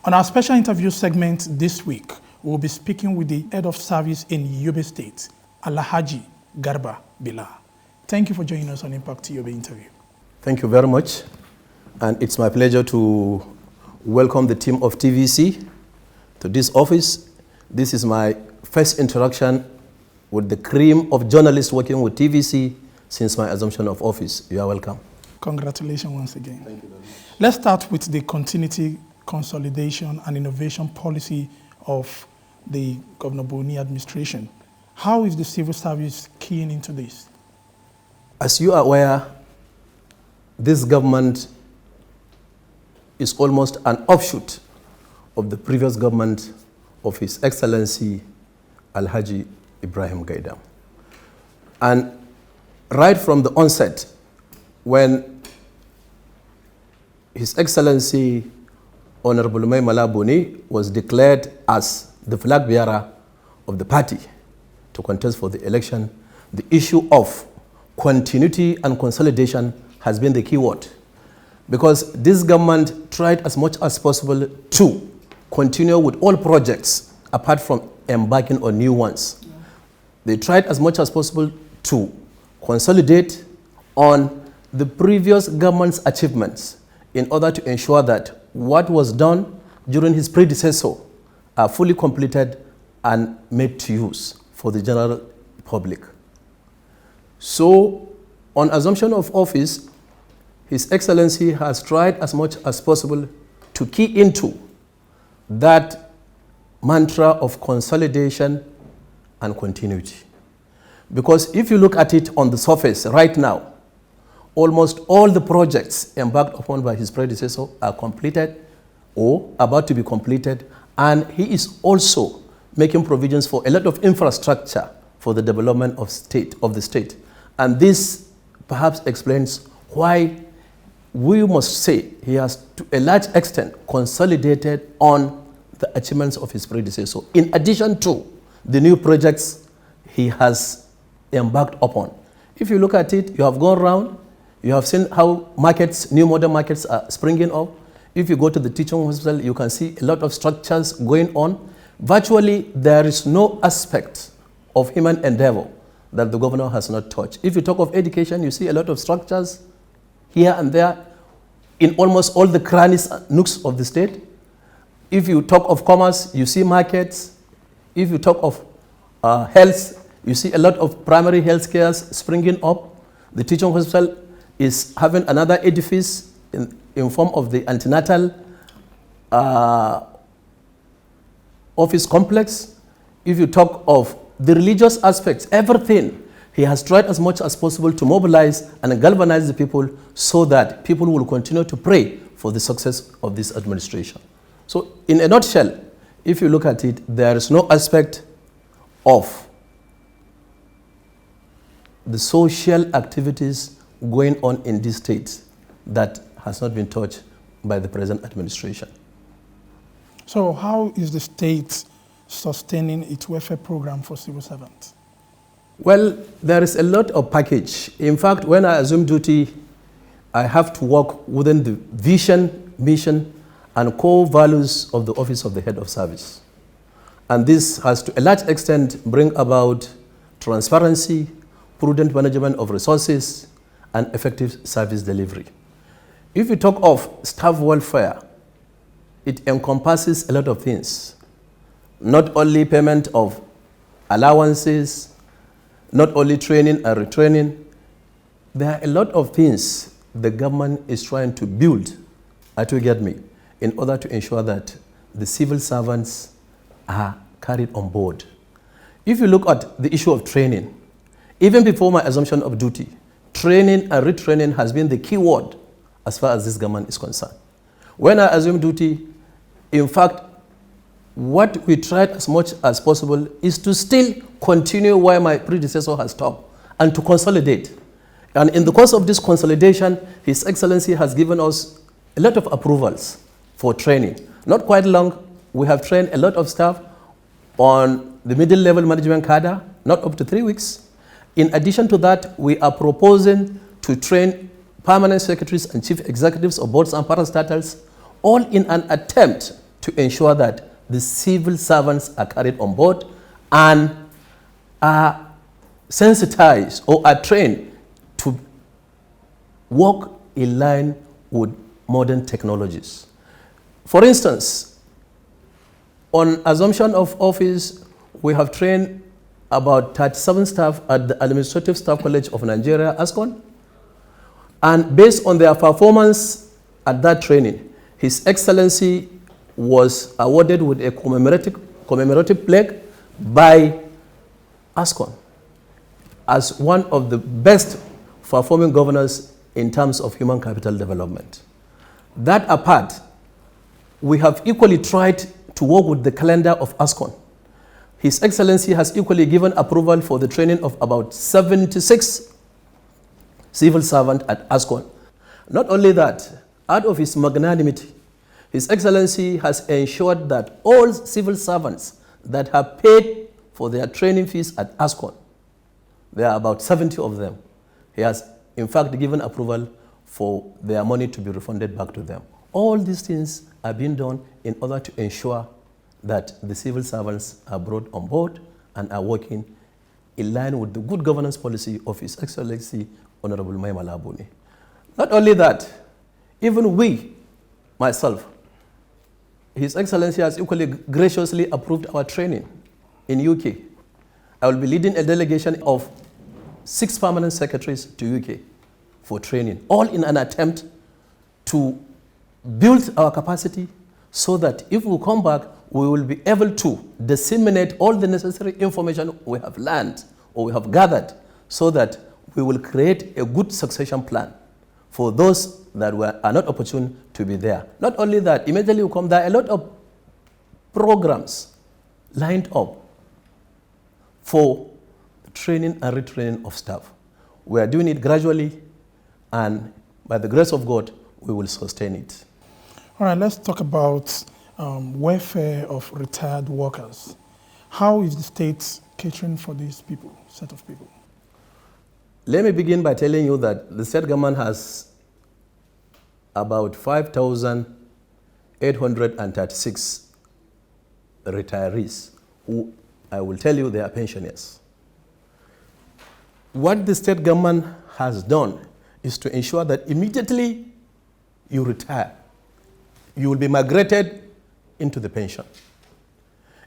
On our special interview segment this week, we'll be speaking with the head of service in Yobe State, Alhaji Garba Bila. Thank you for joining us on Impact Yobe interview. Thank you very much. And it's my pleasure to welcome the team of TVC to this office. This is my first interaction with the cream of journalists working with TVC since my assumption of office. You are welcome. Congratulations once again. Thank you very much. Let's start with the continuity, consolidation, and innovation policy of the Governor Boni administration. How is the civil service keying into this? As you are aware, this government is almost an offshoot of the previous government of His Excellency Alhaji Ibrahim Gaidam. And right from the onset, when His Excellency Honorable Mai Mala Boni was declared as the flag bearer of the party to contest for the election, the issue of continuity and consolidation has been the key word. Because this government tried as much as possible to continue with all projects apart from embarking on new ones. Yeah. They tried as much as possible to consolidate on the previous government's achievements in order to ensure that what was done during his predecessor are fully completed and made to use for the general public. So, on assumption of office, His Excellency has tried as much as possible to key into that mantra of consolidation and continuity. Because if you look at it on the surface right now, almost all the projects embarked upon by his predecessor are completed or about to be completed, and he is also making provisions for a lot of infrastructure for the development of the state. And this perhaps explains why we must say he has, to a large extent, consolidated on the achievements of his predecessor, in addition to the new projects he has embarked upon. If you look at it, you have gone around, you have seen how markets, new modern markets are springing up. If you go to the teaching hospital, you can see a lot of structures going on. Virtually, there is no aspect of human endeavor that the governor has not touched. If you talk of education, you see a lot of structures here and there in almost all the crannies, nooks of the state. If you talk of commerce, you see markets. If you talk of health, you see a lot of primary health cares springing up. The teaching hospital is having another edifice in form of the antenatal office complex. If you talk of the religious aspects, everything, he has tried as much as possible to mobilize and galvanize the people so that people will continue to pray for the success of this administration. So in a nutshell, if you look at it, there is no aspect of the social activities going on in this state that has not been touched by the present administration. So how is the state sustaining its welfare program for civil servants? Well, there is a lot of package. In fact, when I assume duty, I have to work within the vision, mission, and core values of the Office of the Head of Service. And this has to a large extent bring about transparency, prudent management of resources, and effective service delivery. If you talk of staff welfare, it encompasses a lot of things. Not only payment of allowances, not only training and retraining. There are a lot of things the government is trying to build, to get me, in order to ensure that the civil servants are carried on board. If you look at the issue of training, even before my assumption of duty, training and retraining has been the key word as far as this government is concerned. When I assumed duty, in fact, what we tried as much as possible is to still continue where my predecessor has stopped and to consolidate. And in the course of this consolidation, His Excellency has given us a lot of approvals for training. Not quite long, we have trained a lot of staff on the middle level management cadre, not up to 3 weeks. In addition to that, we are proposing to train permanent secretaries and chief executives of boards and parastatals, all in an attempt to ensure that the civil servants are carried on board and are sensitized or are trained to work in line with modern technologies. For instance, on assumption of office, we have trained about 37 staff at the Administrative Staff College of Nigeria, ASCON, and based on their performance at that training, His Excellency was awarded with a commemorative plaque by ASCON as one of the best performing governors in terms of human capital development. That apart, we have equally tried to work with the calendar of ASCON. His Excellency has equally given approval for the training of about 76 civil servants at ASCON. Not only that, out of his magnanimity, His Excellency has ensured that all civil servants that have paid for their training fees at ASCON, there are about 70 of them. He has, in fact, given approval for their money to be refunded back to them. All these things are being done in order to ensure that the civil servants are brought on board and are working in line with the good governance policy of His Excellency Honorable Mai Mala Buni. Not only that, even we, myself, His Excellency has equally graciously approved our training in UK. I will be leading a delegation of 6 permanent secretaries to UK for training, all in an attempt to build our capacity so that if we come back, we will be able to disseminate all the necessary information we have learned or we have gathered so that we will create a good succession plan for those that are not opportune to be there. Not only that, immediately we come, there are a lot of programs lined up for training and retraining of staff. We are doing it gradually, and by the grace of God, we will sustain it. All right, let's talk about welfare of retired workers. How is the state catering for these people, set of people? Let me begin by telling you that the state government has about 5,836 retirees who I will tell you they are pensioners. What the state government has done is to ensure that immediately you retire, you will be migrated into the pension.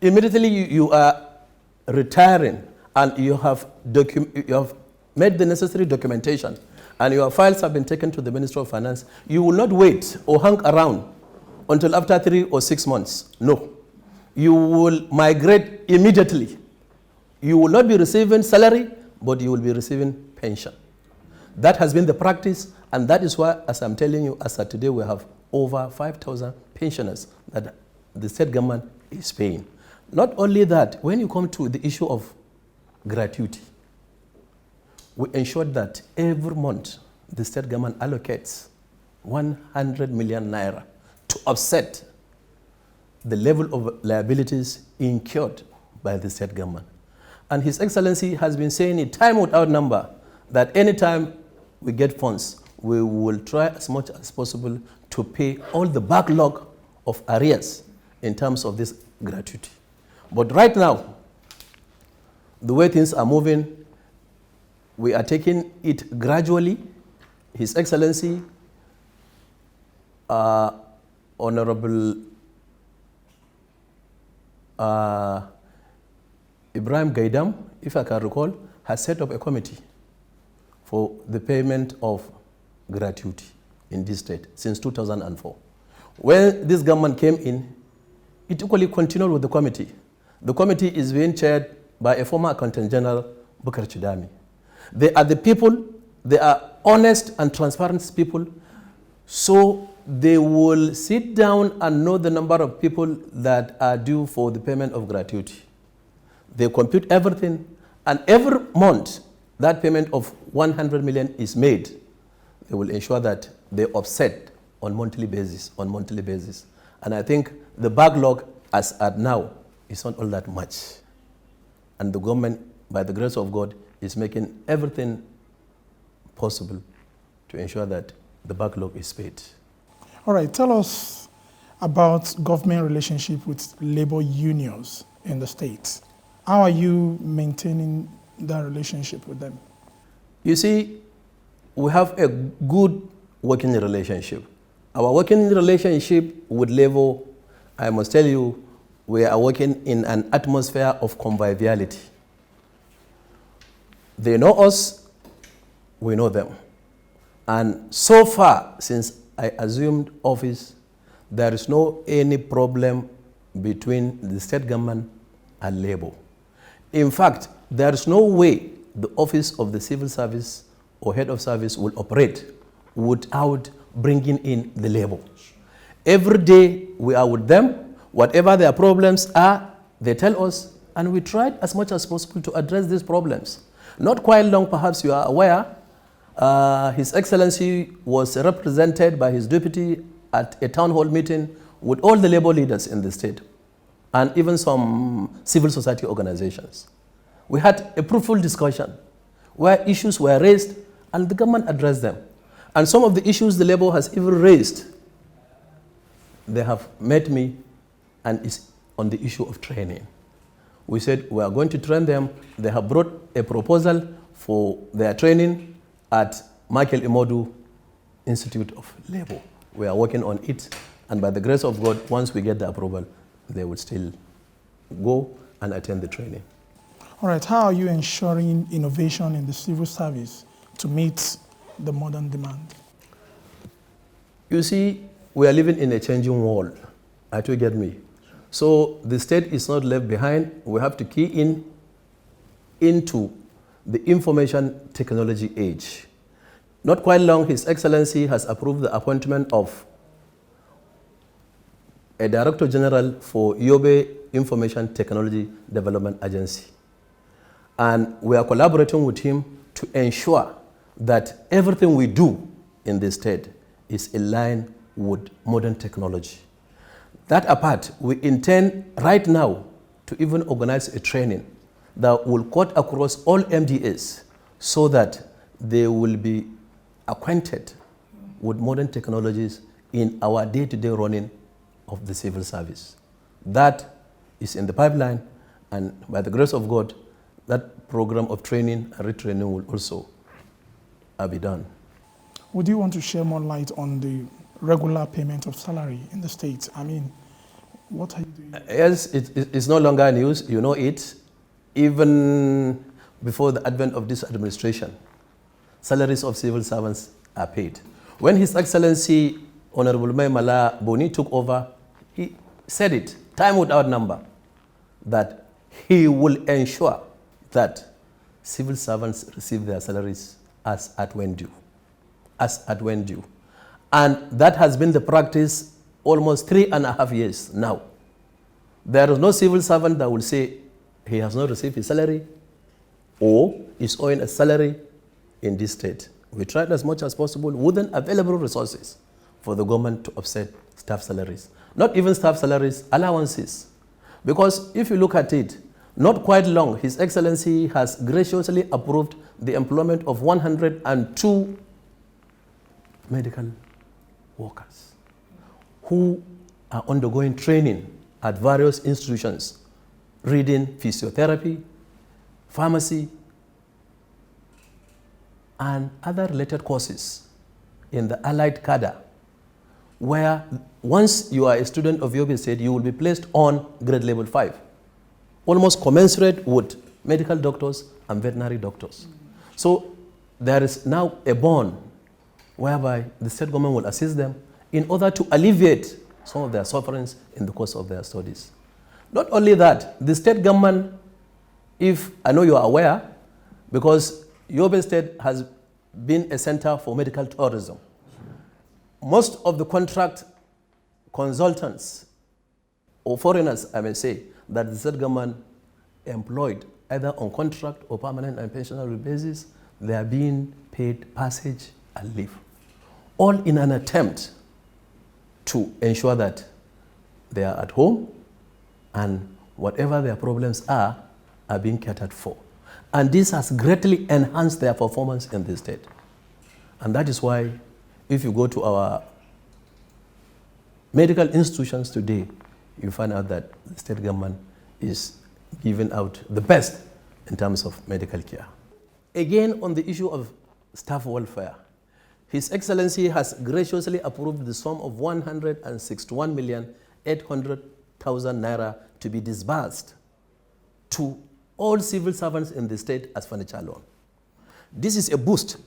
Immediately you are retiring and you have made the necessary documentation and your files have been taken to the Ministry of Finance, you will not wait or hang around until after 3 or 6 months. No. You will migrate immediately. You will not be receiving salary, but you will be receiving pension. That has been the practice, and that is why, as I'm telling you, as of today, we have over 5,000 pensioners that the state government is paying. Not only that, when you come to the issue of gratuity, we ensured that every month the state government allocates 100 million naira to offset the level of liabilities incurred by the state government. And His Excellency has been saying it time without number that anytime we get funds, we will try as much as possible to pay all the backlog of arrears in terms of this gratuity. But right now, the way things are moving, we are taking it gradually. His Excellency, Honorable Ibrahim Gaidam, if I can recall, has set up a committee for the payment of gratuity in this state since 2004. When this government came in, it equally continued with the committee. The committee is being chaired by a former Accountant General, Bukar Chidami. They are the people, they are honest and transparent people, so they will sit down and know the number of people that are due for the payment of gratuity. They compute everything, and every month that payment of 100 million is made. They will ensure that they offset on monthly basis, And I think the backlog as at now is not all that much. And the government, by the grace of God, is making everything possible to ensure that the backlog is paid. All right, tell us about government relationship with labor unions in the state. How are you maintaining that relationship with them? You see, we have a good working relationship. Our working relationship with labor, I must tell you, we are working in an atmosphere of conviviality. They know us, we know them. And so far, since I assumed office, there is no any problem between the state government and labor. In fact, there is no way the office of the civil service or head of service will operate without bringing in the labor. Every day we are with them. Whatever their problems are, they tell us, and we tried as much as possible to address these problems. Not quite long, perhaps you are aware, His Excellency was represented by his deputy at a town hall meeting with all the labor leaders in the state and even some civil society organizations. We had a fruitful discussion where issues were raised and the government addressed them. And some of the issues the labor has even raised, they have met me and it's on the issue of training. We said we are going to train them. They have brought a proposal for their training at Michael Imodu Institute of Labor. We are working on it, and by the grace of God, once we get the approval, they will still go and attend the training. All right, how are you ensuring innovation in the civil service to meet the modern demand? You see, we are living in a changing world. Do you get me? So the state is not left behind. We have to key into the information technology age. Not quite long, His Excellency has approved the appointment of a Director General for Yobe Information Technology Development Agency. And we are collaborating with him to ensure that everything we do in the state is in line with modern technology. That apart, we intend right now to even organize a training that will cut across all MDAs so that they will be acquainted with modern technologies in our day-to-day running of the civil service. That is in the pipeline, and by the grace of God, that program of training and retraining will also be done. Would you want to share more light on the regular payment of salary in the state? I mean, what are you doing? Yes, it's no longer news. You know it. Even before the advent of this administration, salaries of civil servants are paid. When His Excellency Honorable Mala Boni took over, he said it, time without number, that he will ensure that civil servants receive their salaries as at when due. As at when due. And that has been the practice almost 3.5 years now. There is no civil servant that will say he has not received his salary or is owing a salary in this state. We tried as much as possible within available resources for the government to offset staff salaries. Not even staff salaries, allowances. Because if you look at it, not quite long, His Excellency has graciously approved the employment of 102 medical workers who are undergoing training at various institutions, reading physiotherapy, pharmacy, and other related courses in the allied cadre, where once you are a student of Yobe State, you will be placed on grade level 5, almost commensurate with medical doctors and veterinary doctors. So there is now a bond whereby the state government will assist them in order to alleviate some of their sufferings in the course of their studies. Not only that, the state government, if I know you are aware, because Yobe State has been a center for medical tourism. Most of the contract consultants or foreigners, I may say, that the state government employed either on contract or permanent and pensionable basis, they are being paid passage and leave. All in an attempt to ensure that they are at home and whatever their problems are being catered for. And this has greatly enhanced their performance in the state. And that is why if you go to our medical institutions today, you find out that the state government is giving out the best in terms of medical care. Again, on the issue of staff welfare, His Excellency has graciously approved the sum of 161,800,000 naira to be disbursed to all civil servants in the state as furniture loan. This is a boost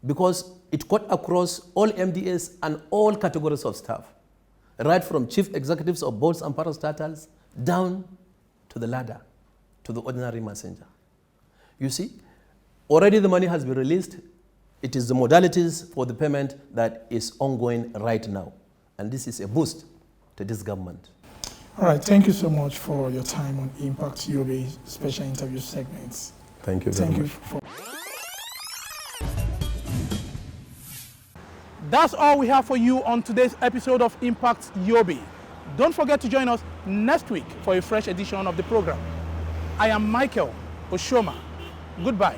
because it cut across all MDAs and all categories of staff, right from chief executives of boards and parastatals down to the ladder, to the ordinary messenger. You see, already the money has been released. It is the modalities for the payment that is ongoing right now. And this is a boost to this government. All right, thank you so much for your time on Impact Yobe special interview segments. Thank you very much. That's all we have for you on today's episode of Impact Yobe. Don't forget to join us next week for a fresh edition of the program. I am Michael Oshoma. Goodbye.